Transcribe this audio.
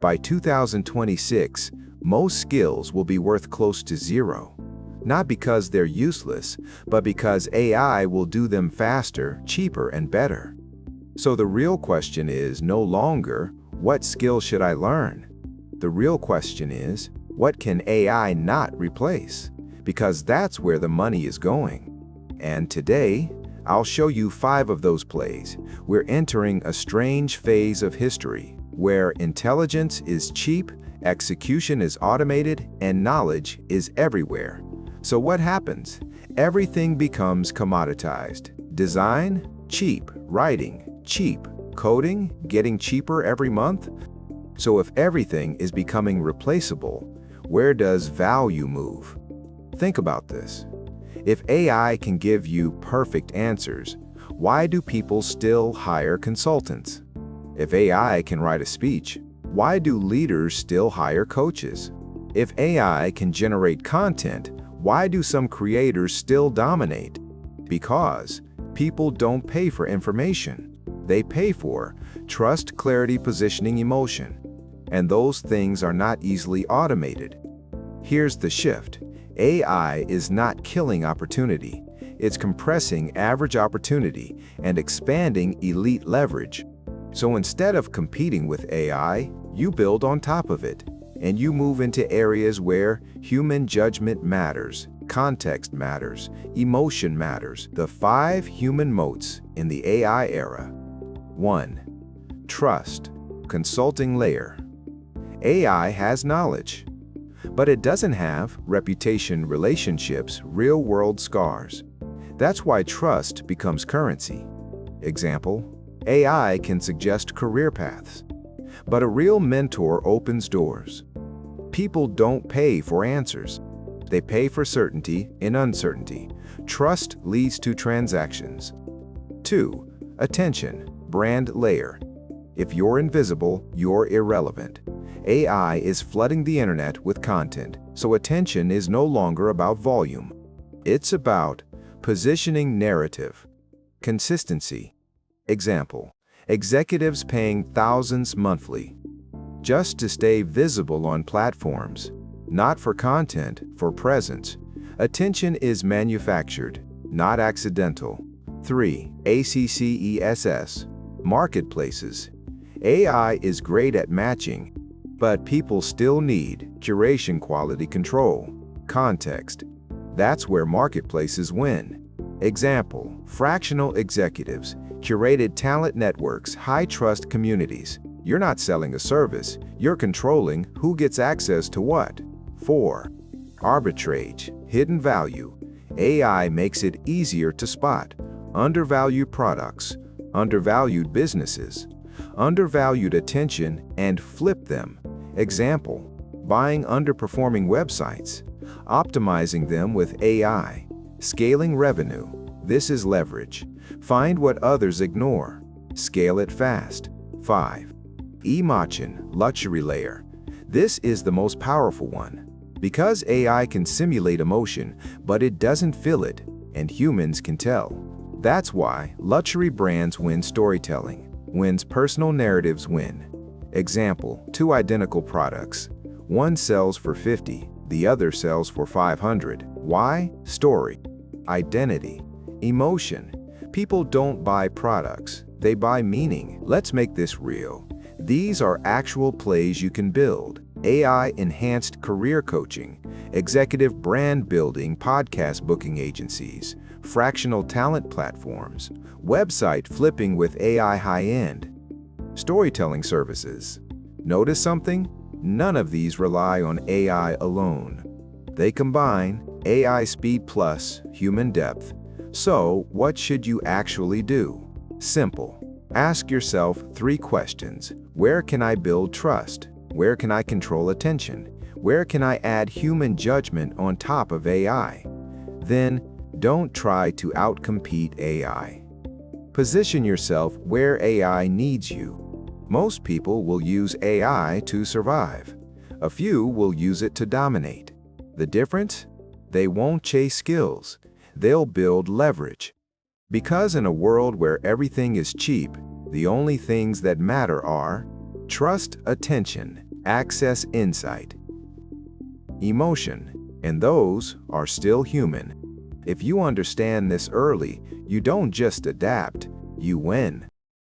By 2026, most skills will be worth close to zero. Not because they're useless, but because AI will do them faster, cheaper, and better. So the real question is no longer, what skill should I learn? The real question is, what can AI not replace? Because that's where the money is going. And today, I'll show you 5 of those plays. We're entering a strange phase of history where intelligence is cheap, execution is automated, and knowledge is everywhere. So what happens? Everything becomes commoditized. Design, cheap. Writing, cheap. Coding, getting cheaper every month. So if everything is becoming replaceable, where does value move? Think about this. If AI can give you perfect answers, why do people still hire consultants? If AI can write a speech, why do leaders still hire coaches? If AI can generate content, why do some creators still dominate? Because people don't pay for information. They pay for trust, clarity, positioning, emotion. And those things are not easily automated. Here's the shift. AI is not killing opportunity. It's compressing average opportunity and expanding elite leverage. So instead of competing with AI, you build on top of it, and you move into areas where human judgment matters, context matters, emotion matters. The 5 human moats in the AI era. 1. Trust, consulting layer. AI has knowledge, but it doesn't have reputation, relationships, real-world scars. That's why trust becomes currency. Example, AI can suggest career paths, but a real mentor opens doors. People don't pay for answers. They pay for certainty in uncertainty. Trust leads to transactions. 2. Attention, brand layer. If you're invisible, you're irrelevant. AI is flooding the internet with content, so attention is no longer about volume. It's about positioning, narrative, consistency. Example, executives paying thousands monthly just to stay visible on platforms, not for content, for presence. Attention is manufactured, not accidental. 3. ACCESS, marketplaces. AI is great at matching, but people still need curation, quality control, context. That's where marketplaces win. Example, fractional executives, curated talent networks, high-trust communities. You're not selling a service, you're controlling who gets access to what. 4. Arbitrage, hidden value. AI makes it easier to spot undervalued products, undervalued businesses, undervalued attention, and flip them. Example, buying underperforming websites, optimizing them with AI, scaling revenue. This is leverage. Find what others ignore. Scale it fast. 5. Emotion, luxury layer. This is the most powerful one. Because AI can simulate emotion, but it doesn't feel it, and humans can tell. That's why luxury brands win storytelling, wins personal narratives win. Example, 2 identical products. One sells for $50, the other sells for $500. Why? Story, identity, emotion. People don't buy products, they buy meaning. Let's make this real. These are actual plays you can build. AI-enhanced career coaching, executive brand building, podcast booking agencies, fractional talent platforms, website flipping with AI high-end, storytelling services. Notice something? None of these rely on AI alone. They combine AI speed plus human depth. So, what should you actually do? Simple. Ask yourself 3 questions. Where can I build trust? Where can I control attention? Where can I add human judgment on top of AI? Then, don't try to outcompete AI. Position yourself where AI needs you. Most people will use AI to survive. A few will use it to dominate. The difference? They won't chase skills. They'll build leverage. Because in a world where everything is cheap, the only things that matter are trust, attention, access insight, emotion, and those are still human. If you understand this early, you don't just adapt, you win.